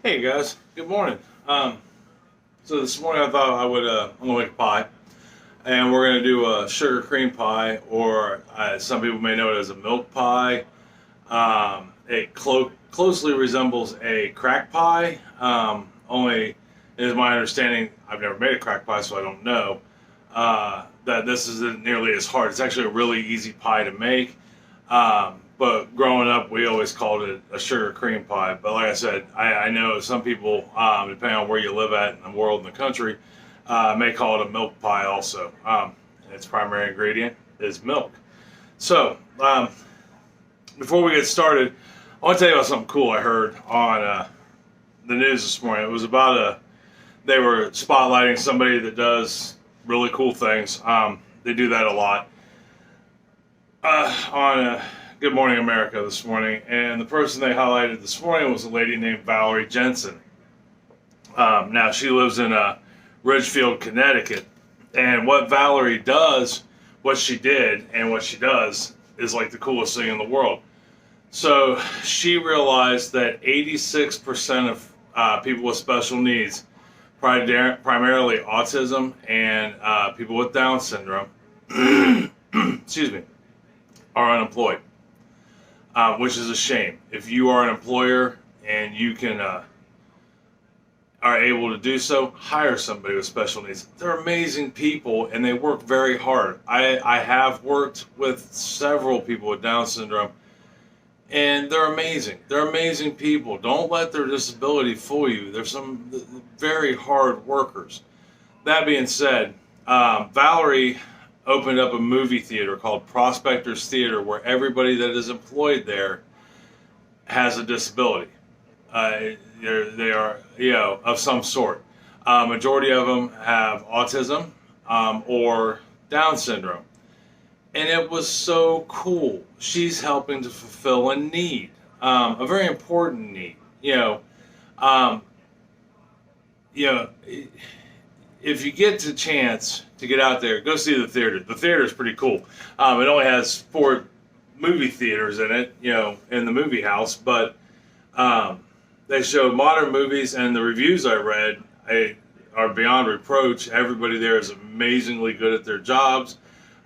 Hey guys, good morning. So this morning I thought I'm gonna make a pie, and we're gonna do a sugar cream pie, or some people may know it as a milk pie. It closely resembles a crack pie. Only, it is my understanding, I've never made a crack pie, so I don't know that this isn't nearly as hard. It's actually a really easy pie to make. But growing up, we always called it a sugar cream pie. But like I said, I know some people, depending on where you live at in the world and the country, may call it a milk pie also. Its primary ingredient is milk. So, before we get started, I want to tell you about something cool I heard on the news this morning. It was about they were spotlighting somebody that does really cool things. They do that a lot on Good Morning America this morning, and the person they highlighted this morning was a lady named Valerie Jensen. Now she lives in Ridgefield, Connecticut, and what Valerie does, what she did, and what she does is like the coolest thing in the world. So she realized that 86% of people with special needs, primarily autism and people with Down syndrome, excuse me, are unemployed. Which is a shame. If you are an employer and you can are able to do so, hire somebody with special needs. They're amazing people and they work very hard. I have worked with several people with Down syndrome, and they're amazing. They're amazing people. Don't let their disability fool you. They're some very hard workers. That being said, Valerie opened up a movie theater called Prospectors Theater, where everybody that is employed there has a disability. They are, of some sort. Majority of them have autism or Down syndrome. And it was so cool. She's helping to fulfill a need, a very important need. Um, you know, if you get the chance to get out there, go see the theater. The theater is pretty cool. It only has 4 movie theaters in it, in the movie house, but they show modern movies, and the reviews I read are beyond reproach. Everybody there is amazingly good at their jobs.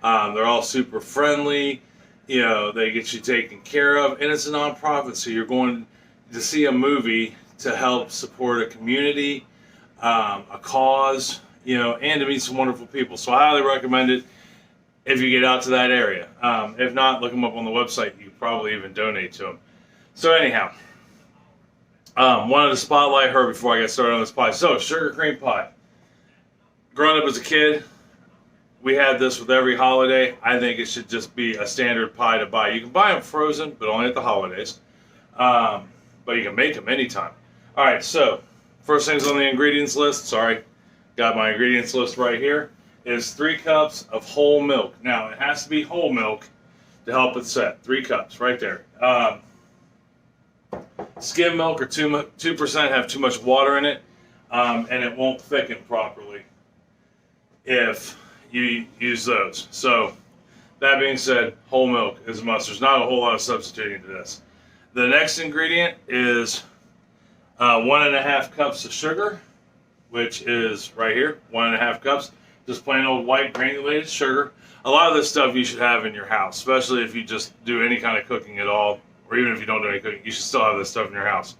They're all super friendly. They get you taken care of, and it's a nonprofit, so you're going to see a movie to help support a community, a cause, and to meet some wonderful people. So I highly recommend it if you get out to that area. If not, look them up on the website. You could probably even donate to them. So anyhow, wanted to spotlight her before I get started on this pie. So sugar cream pie. Growing up as a kid, we had this with every holiday. I think it should just be a standard pie to buy. You can buy them frozen, but only at the holidays. But you can make them anytime. All right, so first things on the ingredients list, got my ingredients list right here, is 3 cups of whole milk. Now, it has to be whole milk to help it set. 3 cups, right there. Skim milk or 2% have too much water in it, and it won't thicken properly if you use those. So, that being said, whole milk is a must. There's not a whole lot of substituting to this. The next ingredient is 1.5 cups of sugar, which is right here, 1.5 cups. Just plain old white granulated sugar. A lot of this stuff you should have in your house, especially if you just do any kind of cooking at all, or even if you don't do any cooking, you should still have this stuff in your house.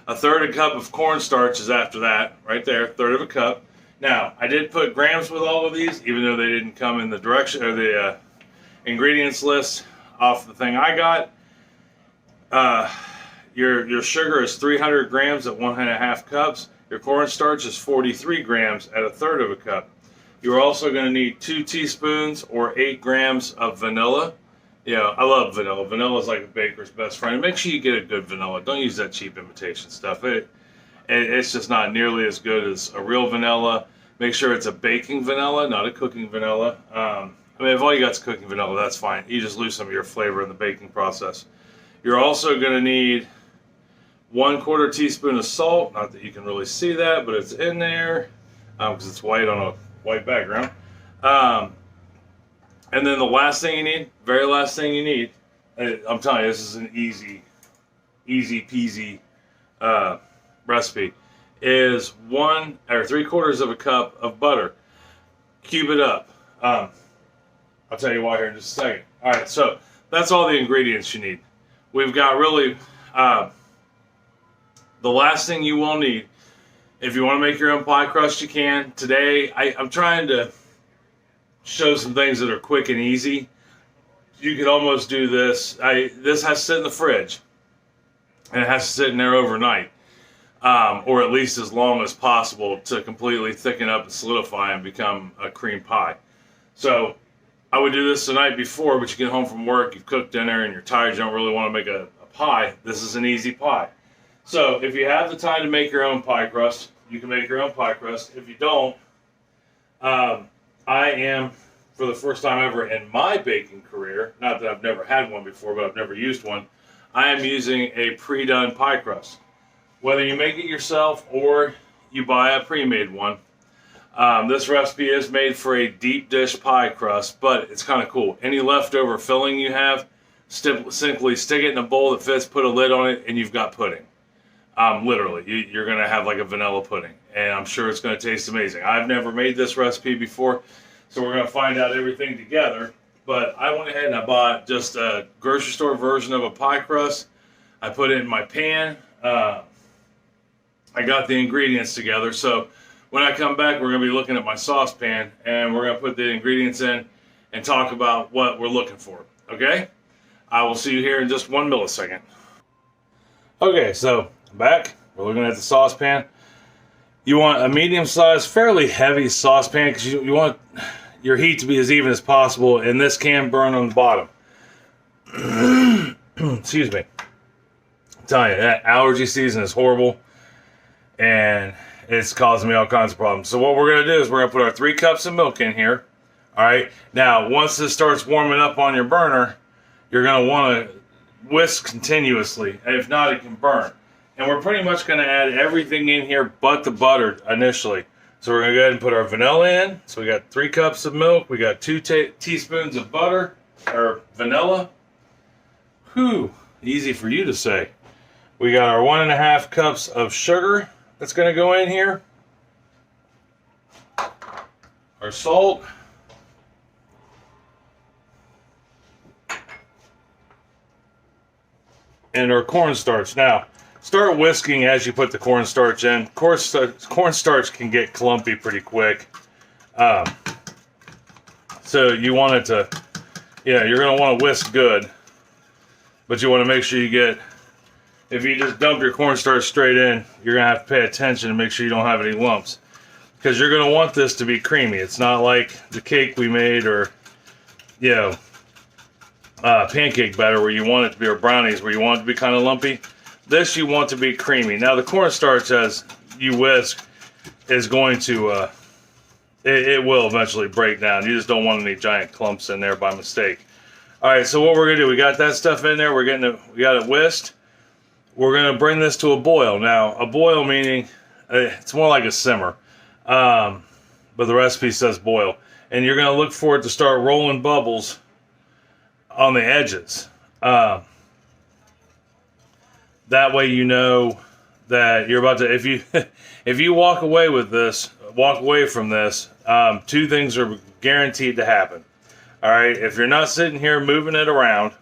1/3 cup of cornstarch is after that, right there, 1/3 cup. Now, I did put grams with all of these, even though they didn't come in the direction or the ingredients list off the thing I got. Your sugar is 300 grams at 1.5 cups. Your cornstarch is 43 grams at 1/3 cup. You're also going to need 2 teaspoons or 8 grams of vanilla. I love vanilla. Vanilla is like a baker's best friend. Make sure you get a good vanilla. Don't use that cheap imitation stuff. It's just not nearly as good as a real vanilla. Make sure it's a baking vanilla, not a cooking vanilla. If all you got is cooking vanilla, that's fine. You just lose some of your flavor in the baking process. You're also going to need 1/4 teaspoon of salt. Not that you can really see that, but it's in there because it's white on a white background. And then the last thing you need, very last thing you need, I'm telling you, this is an easy peasy recipe is 1 or 3/4 of a cup of butter. Cube it up. I'll tell you why here in just a second. All right, so that's all the ingredients you need. We've got really the last thing you will need, if you want to make your own pie crust, you can. Today, I'm trying to show some things that are quick and easy. You could almost do this. This has to sit in the fridge, and it has to sit in there overnight, or at least as long as possible to completely thicken up and solidify and become a cream pie. So I would do this the night before, but you get home from work, you've cooked dinner, and you're tired, you don't really want to make a pie. This is an easy pie. So if you have the time to make your own pie crust, you can make your own pie crust. If you don't, I am, for the first time ever in my baking career, not that I've never had one before, but I've never used one, I am using a pre-done pie crust. Whether you make it yourself or you buy a pre-made one, this recipe is made for a deep dish pie crust, but it's kind of cool. Any leftover filling you have, simply stick it in a bowl that fits, put a lid on it, and you've got pudding. Literally, you're going to have like a vanilla pudding, and I'm sure it's going to taste amazing. I've never made this recipe before, so we're going to find out everything together. But I went ahead and I bought just a grocery store version of a pie crust. I put it in my pan. I got the ingredients together, so when I come back, we're going to be looking at my saucepan, and we're going to put the ingredients in and talk about what we're looking for, okay? I will see you here in just 1 millisecond. Okay, so back, we're looking at the saucepan. You want a medium-sized, fairly heavy saucepan because you want your heat to be as even as possible, and this can burn on the bottom. Excuse me. I'm telling you, that allergy season is horrible, and it's causing me all kinds of problems. So what we're going to do is we're going to put our 3 cups of milk in here. All right. Now, once this starts warming up on your burner, you're going to want to whisk continuously. If not, it can burn. And we're pretty much going to add everything in here but the butter initially. So we're going to go ahead and put our vanilla in. So we got 3 cups of milk. We got 2 teaspoons of butter, or vanilla. Whew, easy for you to say. We got our 1.5 cups of sugar that's going to go in here. Our salt. And our cornstarch. Now, start whisking as you put the cornstarch in. Cornstarch can get clumpy pretty quick. So you want it to, you're going to want to whisk good. But you want to make sure you get, if you just dump your cornstarch straight in, you're going to have to pay attention and make sure you don't have any lumps. Because you're going to want this to be creamy. It's not like the cake we made or, pancake batter where you want it to be, or brownies where you want it to be kind of lumpy. This you want to be creamy. Now the cornstarch, as you whisk, is going to, it will eventually break down. You just don't want any giant clumps in there by mistake. All right, so what we're gonna do, we got that stuff in there. We got it whisked. We're gonna bring this to a boil. Now, a boil meaning it's more like a simmer, but the recipe says boil, and you're gonna look for it to start rolling bubbles on the edges. That way you know that you're about to, if you walk away from this, 2 things are guaranteed to happen. All right, if you're not sitting here moving it around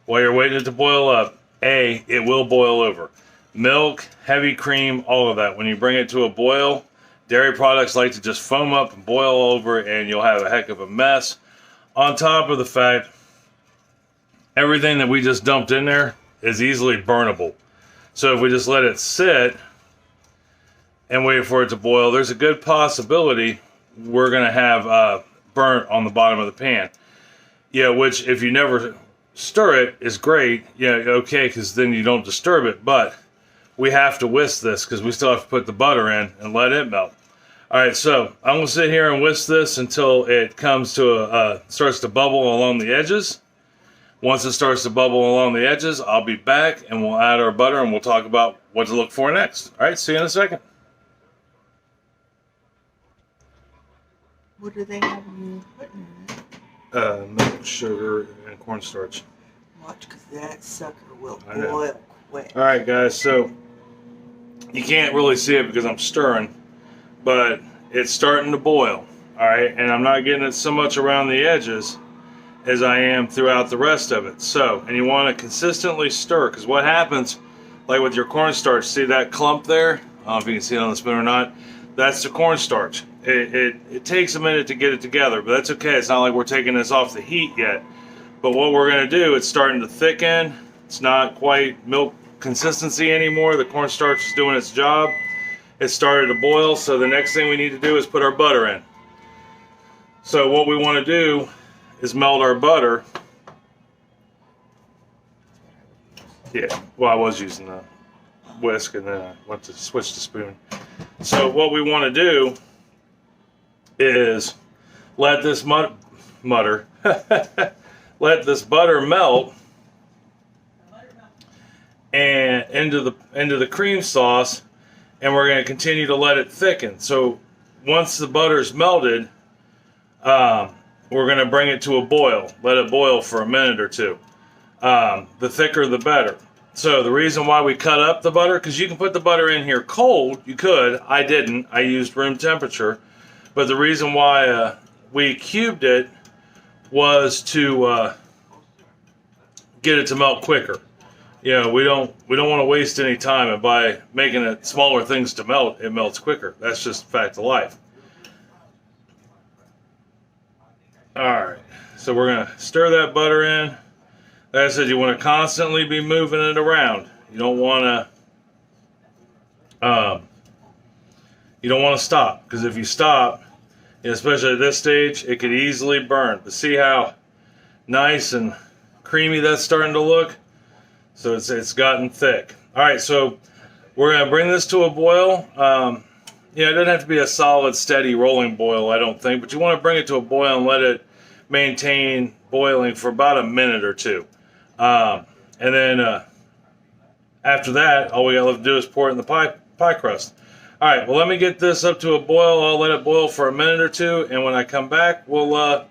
while you're waiting it to boil up, it will boil over. Milk, heavy cream, all of that. When you bring it to a boil, dairy products like to just foam up and boil over, and you'll have a heck of a mess. On top of the fact, everything that we just dumped in there is easily burnable. So if we just let it sit and wait for it to boil, there's a good possibility we're going to have burnt on the bottom of the pan. Which if you never stir it is great. Okay, because then you don't disturb it. But we have to whisk this because we still have to put the butter in and let it melt. All right, so I'm going to sit here and whisk this until it comes to starts to bubble along the edges. Once it starts to bubble along the edges, I'll be back and we'll add our butter and we'll talk about what to look for next. All right, see you in a second. What do they have you putting in it? Milk, sugar, and cornstarch. Watch, because that sucker will boil quick. All right, guys, so You can't really see it because I'm stirring, but it's starting to boil. All right, and I'm not getting it so much around the edges as I am throughout the rest of it. So, and you want to consistently stir, because what happens, like with your cornstarch, see that clump there? I don't know if you can see it on the spoon or not. That's the cornstarch. It takes a minute to get it together, but that's okay. It's not like we're taking this off the heat yet. But what we're going to do, it's starting to thicken. It's not quite milk consistency anymore. The cornstarch is doing its job. It started to boil, so the next thing we need to do is put our butter in. So what we want to do is melt our butter. Yeah, well, I was using the whisk and then I went to switch to spoon. So what we want to do is let this let this butter melt and into the cream sauce, and we're going to continue to let it thicken. So once the butter's melted, we're going to bring it to a boil. Let it boil for a minute or two. The thicker, the better. So the reason why we cut up the butter, because you can put the butter in here cold. You could. I didn't. I used room temperature. But the reason why we cubed it was to get it to melt quicker. You know, we don't want to waste any time, and by making it smaller things to melt, it melts quicker. That's just a fact of life. Alright, so we're going to stir that butter in. Like I said, you want to constantly be moving it around. You don't want to stop, because if you stop, especially at this stage, it could easily burn. But see how nice and creamy that's starting to look? So it's gotten thick. Alright, so we're going to bring this to a boil. Yeah, it doesn't have to be a solid, steady, rolling boil, I don't think, but you want to bring it to a boil and let it maintain boiling for about a minute or two. And then after that, all we got left to do is pour it in the pie crust. All right, well, let me get this up to a boil. I'll let it boil for a minute or two, and when I come back, we'll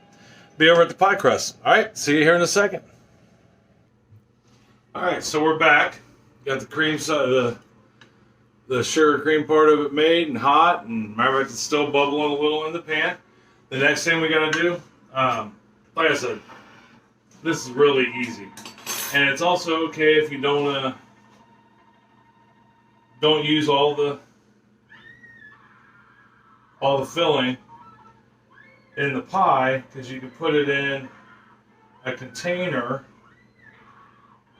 be over at the pie crust. All right, see you here in a second. All right, so we're back. Got the cream side, the sugar cream part of it made and hot, and remember it's still bubbling a little in the pan. The next thing we got to do, like I said, this is really easy, and it's also okay if you don't use all the filling in the pie, because you can put it in a container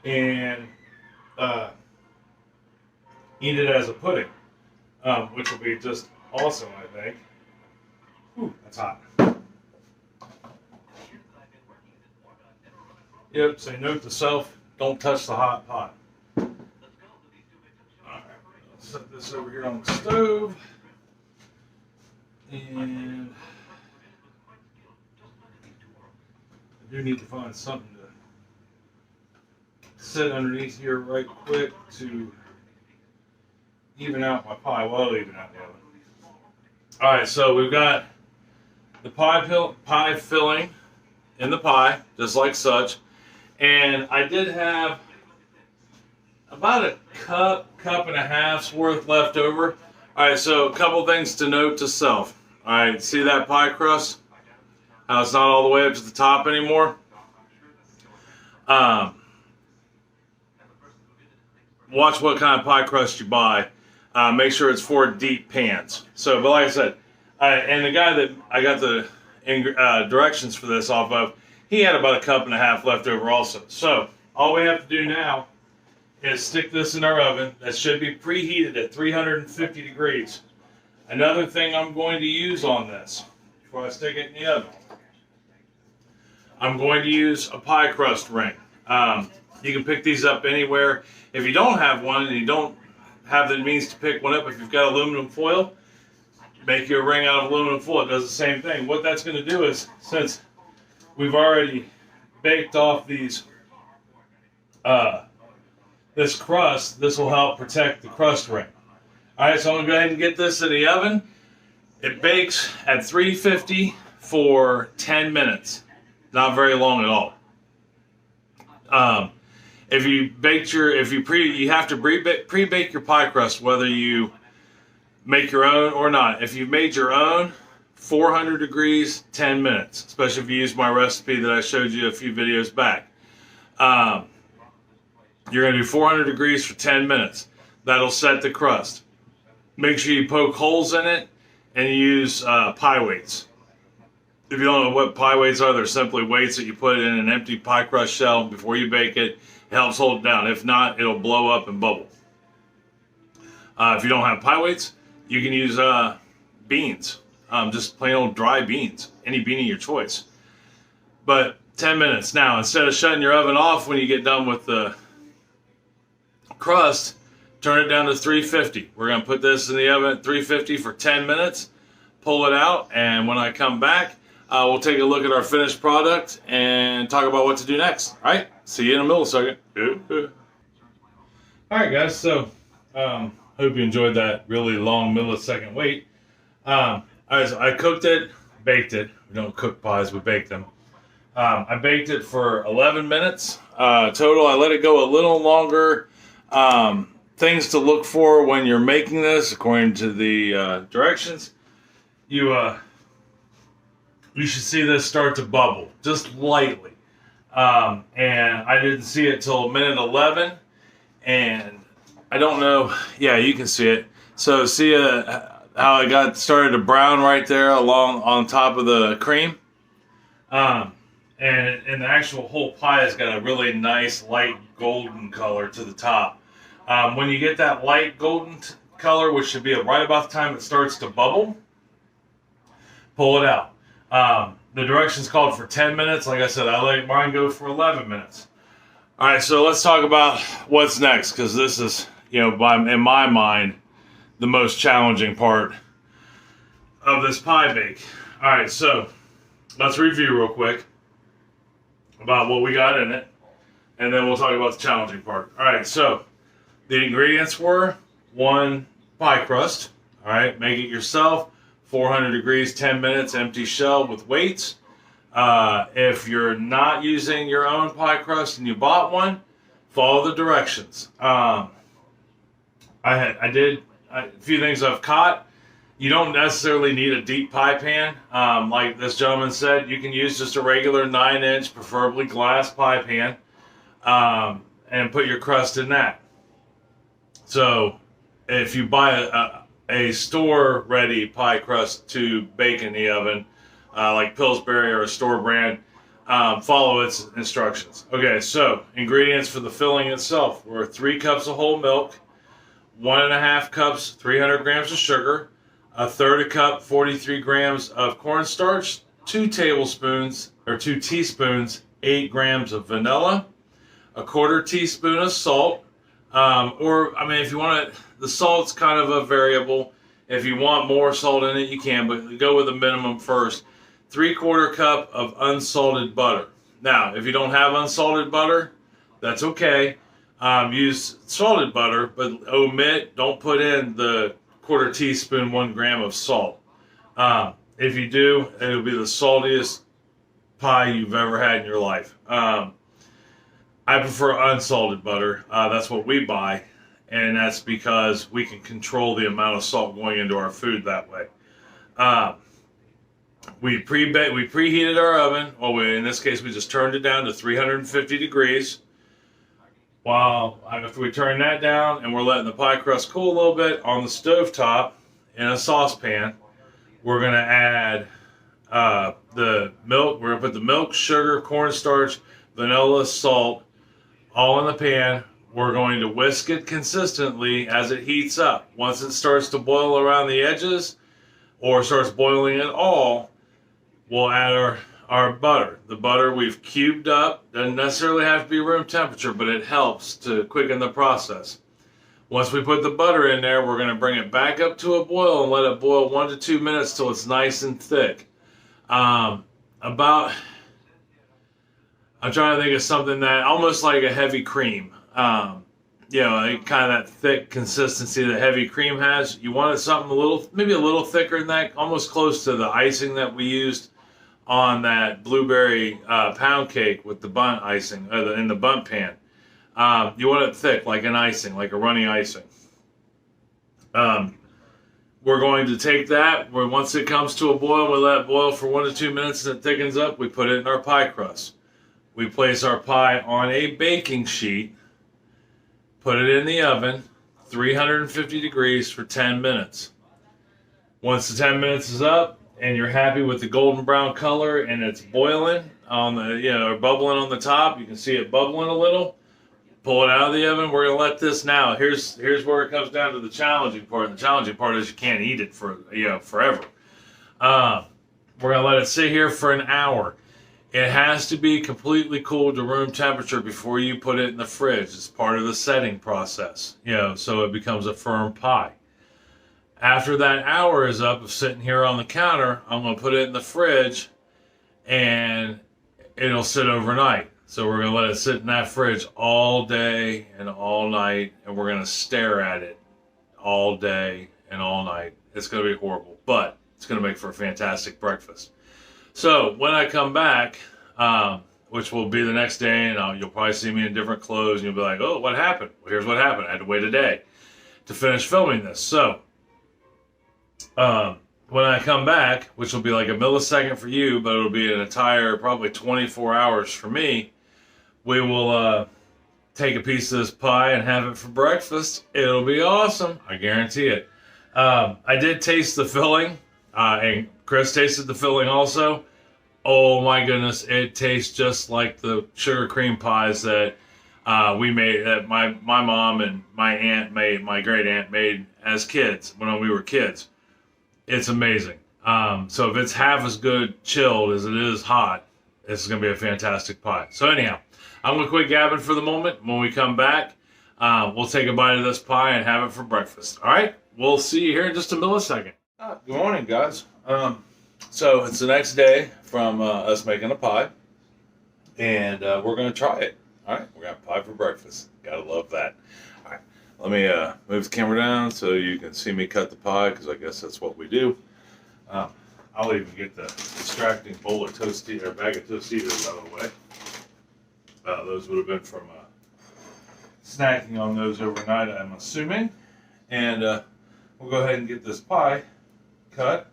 and eat it as a pudding, which will be just awesome, I think. Ooh, that's hot. Yep, say note to self, don't touch the hot pot. Alright, set this over here on the stove. And I do need to find something to sit underneath here right quick to even out my pie. Well, I'll even out the oven. Alright, so we've got the pie filling in the pie, just like such. And I did have about a cup and a half's worth left over. Alright, so a couple things to note to self. Alright, see that pie crust? How it's not all the way up to the top anymore? Watch what kind of pie crust you buy. Make sure it's for deep pans. So, but like I said, and the guy that I got the directions for this off of, he had about a cup and a half left over also. So, all we have to do now is stick this in our oven. That should be preheated at 350 degrees. Another thing I'm going to use on this, before I stick it in the oven, I'm going to use a pie crust ring. You can pick these up anywhere. If you don't have one and you don't have the means to pick one up, if you've got aluminum foil, make you a ring out of aluminum foil. It does the same thing. What that's going to do is, since we've already baked off these this crust, this will help protect the crust ring. Alright, so I'm going to go ahead and get this in the oven. It bakes at 350 for 10 minutes. Not very long at all. if you have to pre-bake your pie crust, whether you make your own or not. If you've made your own, 400 degrees, 10 minutes, especially if you use my recipe that I showed you a few videos back. You're going to do 400 degrees for 10 minutes. That'll set the crust. Make sure you poke holes in it and use pie weights. If you don't know what pie weights are, they're simply weights that you put in an empty pie crust shell before you bake it. It helps hold it down. If not, it'll blow up and bubble. If you don't have pie weights, you can use beans. Just plain old dry beans. Any bean of your choice. But 10 minutes. Now, instead of shutting your oven off when you get done with the crust, turn it down to 350. We're going to put this in the oven at 350 for 10 minutes. Pull it out, and when I come back, we'll take a look at our finished product and talk about what to do next. All right, see you in a millisecond. All right, guys, so hope you enjoyed that really long millisecond wait. All right, so I cooked it, baked it. We don't cook pies, we bake them. I baked it for 11 minutes total. I let it go a little longer. Things to look for when you're making this, according to the directions, you should see this start to bubble, just lightly. And I didn't see it till minute 11, and I don't know. Yeah, you can see it. So see how it got started to brown right there along on top of the cream. And the actual whole pie has got a really nice light golden color to the top. When you get that light golden color, which should be right about the time it starts to bubble, pull it out. The directions called for 10 minutes. Like I said, I let mine go for 11 minutes. All right, so let's talk about what's next, because this is, in my mind, the most challenging part of this pie bake. All right, so let's review real quick about what we got in it, and then we'll talk about the challenging part. All right, so the ingredients were 1 pie crust. All right, make it yourself. 400 degrees, 10 minutes, empty shell with weights. If you're not using your own pie crust and you bought one, follow the directions. I did a few things I've caught. You don't necessarily need a deep pie pan. Like this gentleman said, you can use just a regular 9-inch, preferably glass pie pan, and put your crust in that. So if you buy a store-ready pie crust to bake in the oven, like Pillsbury or a store brand, follow its instructions. Okay, so ingredients for the filling itself were 3 cups of whole milk, 1.5 cups, 300 grams of sugar, 1/3 cup, 43 grams of cornstarch, 2 teaspoons, 8 grams of vanilla, 1/4 teaspoon of salt, if you want it, the salt's kind of a variable. If you want more salt in it, you can, but go with a minimum first. 3/4 cup of unsalted butter. Now, if you don't have unsalted butter, that's okay. Use salted butter, but don't put in the 1/4 teaspoon, 1 gram of salt. If you do, it'll be the saltiest pie you've ever had in your life. I prefer unsalted butter. That's what we buy, and that's because we can control the amount of salt going into our food that way. We preheated our oven. In this case, we just turned it down to 350 degrees. After we turn that down and we're letting the pie crust cool a little bit on the stovetop in a saucepan, we're going to add the milk. We're going to put the milk, sugar, cornstarch, vanilla, salt, all in the pan. We're going to whisk it consistently as it heats up. Once it starts to boil around the edges or starts boiling at all, we'll add our butter. The butter we've cubed up. Doesn't necessarily have to be room temperature, but it helps to quicken the process. Once we put the butter in there, we're going to bring it back up to a boil and let it boil 1 to 2 minutes till it's nice and thick. I'm trying to think of something that almost like a heavy cream. Kind of that thick consistency that heavy cream has. You want it something maybe a little thicker than that, almost close to the icing that we used on that blueberry pound cake with the Bundt icing in the Bundt pan. You want it thick, like an icing, like a runny icing. We're going to take that, where once it comes to a boil, we let it boil for 1 to 2 minutes and it thickens up. We put it in our pie crust. We place our pie on a baking sheet, put it in the oven, 350 degrees for 10 minutes. Once the 10 minutes is up and you're happy with the golden brown color and it's boiling on the, or bubbling on the top, you can see it bubbling a little. Pull it out of the oven. We're going to let this now. Here's where it comes down to the challenging part. And the challenging part is you can't eat it for forever. We're going to let it sit here for an hour. It has to be completely cooled to room temperature before you put it in the fridge. It's part of the setting process, so it becomes a firm pie. After that hour is up of sitting here on the counter, I'm going to put it in the fridge and it'll sit overnight. So we're going to let it sit in that fridge all day and all night, and we're going to stare at it all day and all night. It's going to be horrible, but it's going to make for a fantastic breakfast. So when I come back, which will be the next day, and you'll probably see me in different clothes, and you'll be like, oh, what happened? Well, here's what happened. I had to wait a day to finish filming this. So when I come back, which will be like a millisecond for you, but it'll be an entire probably 24 hours for me, we will take a piece of this pie and have it for breakfast. It'll be awesome. I guarantee it. I did taste the filling, and Chris tasted the filling also. Oh my goodness, it tastes just like the sugar cream pies that we made, that my mom and my aunt made, my great aunt made as kids when we were kids. It's amazing. So if it's half as good chilled as it is hot, this is going to be a fantastic pie. So anyhow, I'm going to quit gabbing for the moment. When we come back, we'll take a bite of this pie and have it for breakfast. All right? We'll see you here in just a millisecond. Good morning, guys. So it's the next day from us making a pie, and we're going to try it. All right? We're going to have pie for breakfast. Got to love that. All right. Let me move the camera down so you can see me cut the pie, because I guess that's what we do. I'll even get the distracting bowl of bag of Tostitos out of the way. Those would have been from snacking on those overnight, I'm assuming. And we'll go ahead and get this pie cut.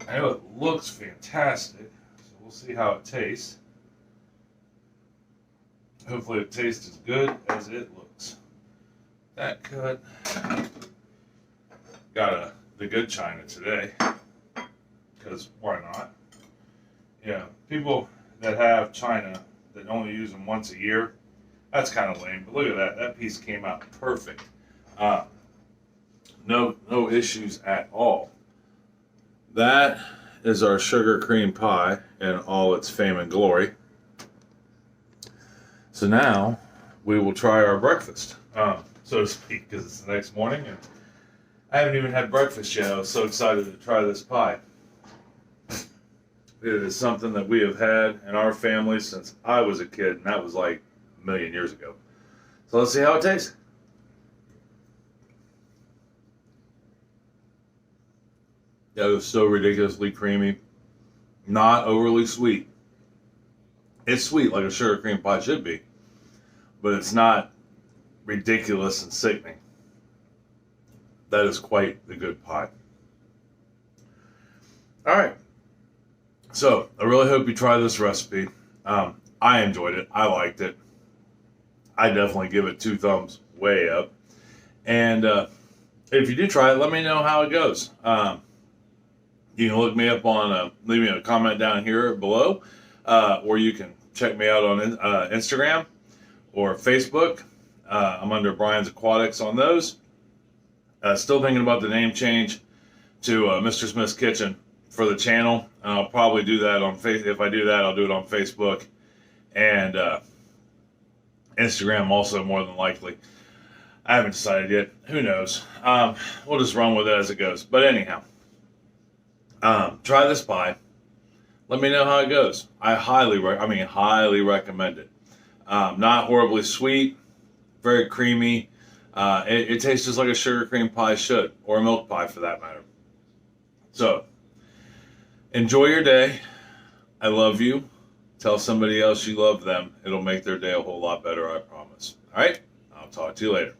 I know it looks fantastic, so we'll see how it tastes. Hopefully it tastes as good as it looks. That cut. Got the good china today, because why not? Yeah, people that have china that only use them once a year, that's kind of lame. But look at that. That piece came out perfect. No issues at all. That is our sugar cream pie in all its fame and glory. So now we will try our breakfast, so to speak, because it's the next morning and I haven't even had breakfast yet. I was so excited to try this pie. It is something that we have had in our family since I was a kid, and that was like a million years ago. So let's see how it tastes. That was so ridiculously creamy. Not overly sweet. It's sweet like a sugar cream pie should be, but it's not ridiculous and sickening. That is quite the good pie. All right. So I really hope you try this recipe. I enjoyed it. I liked it. I definitely give it 2 thumbs way up. And if you do try it, let me know how it goes. You can look me up on, leave me a comment down here below, or you can check me out on Instagram or Facebook. I'm under Brian's Aquatics on those. Still thinking about the name change to Mr. Smith's Kitchen for the channel. I'll probably do that on Facebook. If I do that, I'll do it on Facebook and Instagram also, more than likely. I haven't decided yet. Who knows? We'll just run with it as it goes. But anyhow, try this pie. Let me know how it goes. I highly recommend it. Not horribly sweet, very creamy. It tastes just like a sugar cream pie should, or a milk pie for that matter. So, enjoy your day. I love you. Tell somebody else you love them. It'll make their day a whole lot better, I promise. All right? I'll talk to you later.